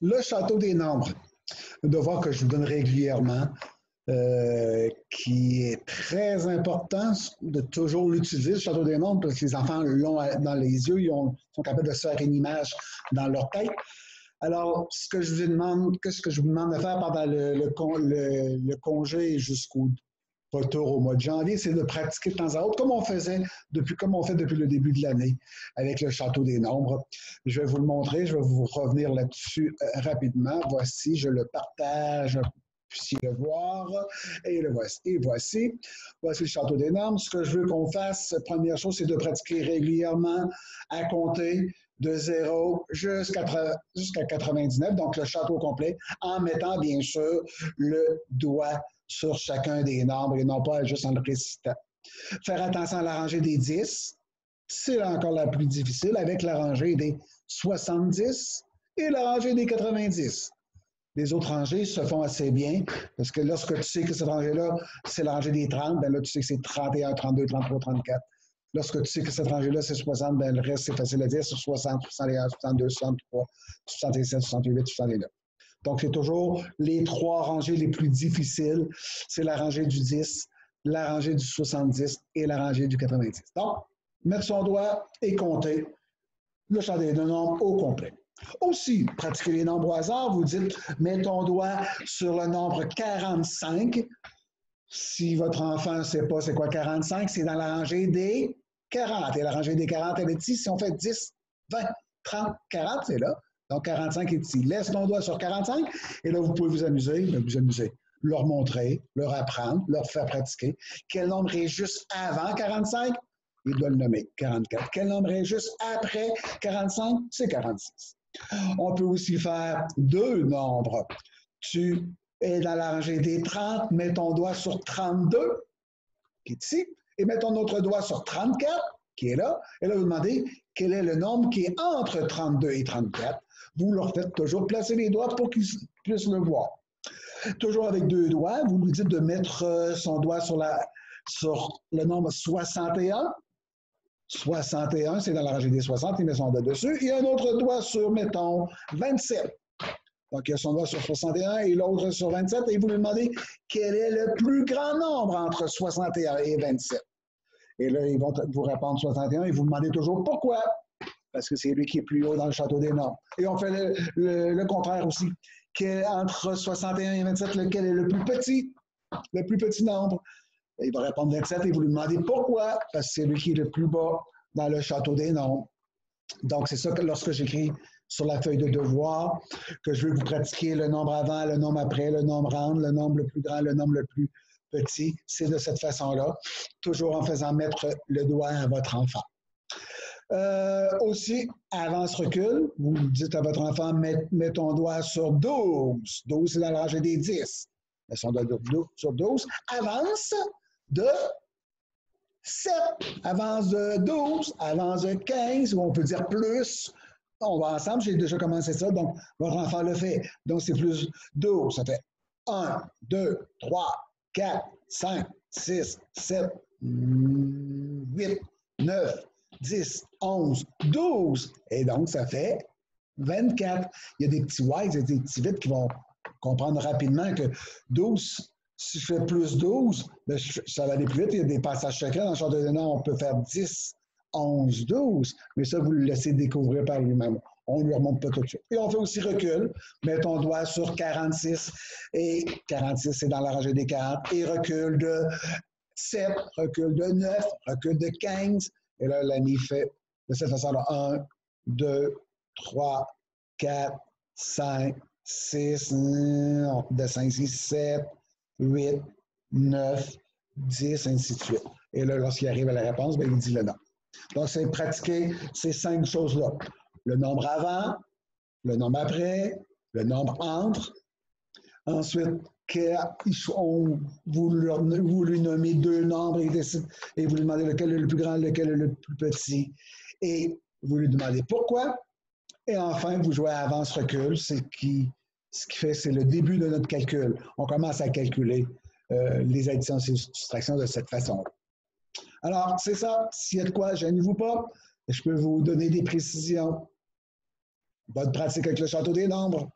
Le château des nombres, un devoir que je vous donne régulièrement, qui est très important de toujours l'utiliser, le château des nombres, parce que les enfants l'ont dans les yeux, sont capables de se faire une image dans leur tête. Alors, qu'est-ce que je vous demande de faire pendant le congé jusqu'au retour au mois de janvier, c'est de pratiquer de temps à autre, comme on fait depuis le début de l'année avec le château des nombres. Je vais vous le montrer, je vais vous revenir là-dessus rapidement. Voici, je le partage, puissiez le voir, et le voici. Et voici le château des nombres. Ce que je veux qu'on fasse, première chose, c'est de pratiquer régulièrement à compter de 0 jusqu'à 99, donc le château complet, en mettant bien sûr le doigt sur chacun des nombres et non pas juste en le récitant. Faire attention à la rangée des 10, c'est encore la plus difficile avec la rangée des 70 et la rangée des 90. Les autres rangées se font assez bien parce que lorsque tu sais que cette rangée-là, c'est la rangée des 30, ben là, tu sais que c'est 31, 32, 33, 34. Lorsque tu sais que cette rangée-là, c'est 60, ben le reste, c'est facile à dire, c'est 60, 61, 62, 63, 67, 68, 69. Donc, c'est toujours les trois rangées les plus difficiles. C'est la rangée du 10, la rangée du 70 et la rangée du 90. Donc, mettre son doigt et compter le château des nombres au complet. Aussi, pratiquer les nombres au hasard, vous dites, mets ton doigt sur le nombre 45. Si votre enfant ne sait pas c'est quoi 45, c'est dans la rangée des 40. Et la rangée des 40, elle est ici. Si on fait 10, 20, 30, 40, c'est là. Donc 45 est ici. Laisse ton doigt sur 45 et là, vous pouvez vous amuser. Leur montrer, leur apprendre, leur faire pratiquer. Quel nombre est juste avant 45? Il doit le nommer, 44. Quel nombre est juste après 45? C'est 46. On peut aussi faire deux nombres. Tu es dans la rangée des 30, mets ton doigt sur 32, qui est ici, et mets ton autre doigt sur 34, qui est là. Et là, vous demandez quel est le nombre qui est entre 32 et 34. Vous leur faites toujours placer les doigts pour qu'ils puissent le voir. Toujours avec deux doigts, vous lui dites de mettre son doigt sur le nombre 61. 61, c'est dans la rangée des 60, il met son doigt dessus. Et un autre doigt sur, mettons, 27. Donc, il a son doigt sur 61 et l'autre sur 27. Et vous lui demandez quel est le plus grand nombre entre 61 et 27. Et là, ils vont vous répondre 61 et vous demandez toujours pourquoi. Parce que c'est lui qui est plus haut dans le château des nombres. Et on fait le contraire aussi. Entre 61 et 27, lequel est le plus petit nombre? Il va répondre 27 et vous lui demandez pourquoi, parce que c'est lui qui est le plus bas dans le château des nombres. Donc, c'est ça que lorsque j'écris sur la feuille de devoir, que je veux vous pratiquer le nombre avant, le nombre après, le nombre entre, le nombre le plus grand, le nombre le plus petit, c'est de cette façon-là, toujours en faisant mettre le doigt à votre enfant. Aussi, avance-recul, vous dites à votre enfant, mets ton doigt sur 12. 12, c'est dans la rangée des 10. Mets son doigt sur 12. Avance de 7, avance de 12, avance de 15, ou on peut dire plus. On va ensemble, j'ai déjà commencé ça, donc votre enfant le fait. Donc, c'est plus 12, ça fait 1, 2, 3, 4, 5, 6, 7, 8, 9, 10, 11, 12. Et donc, ça fait 24. Il y a des petits wise, il y a des petits vite qui vont comprendre rapidement que 12, si je fais plus 12, ben ça va aller plus vite. Il y a des passages secrets dans le château des nombres. On peut faire 10, 11, 12, mais ça, vous le laissez découvrir par lui-même. On ne lui remonte pas tout de suite. Et on fait aussi recul. Mets ton doigt sur 46, et 46, c'est dans la rangée des 40, et recul de 7, recul de 9, recul de 15. Et là, l'ami fait de cette façon-là 1, 2, 3, 4, 5, 6, de 5, 6, 7, 8, 9, 10, ainsi de suite. Et là, lorsqu'il arrive à la réponse, ben, il dit le nom. Donc, c'est pratiquer ces 5 choses-là. Le nombre avant, le nombre après, le nombre entre. Ensuite, vous lui nommez 2 nombres et vous lui demandez lequel est le plus grand, lequel est le plus petit. Et vous lui demandez pourquoi. Et enfin, vous jouez à avance-recul. Ce qui fait, c'est le début de notre calcul. On commence à calculer les additions et soustractions de cette façon-là. Alors, c'est ça. S'il y a de quoi, gênez-vous pas. Je peux vous donner des précisions. Bonne pratique avec le château des nombres.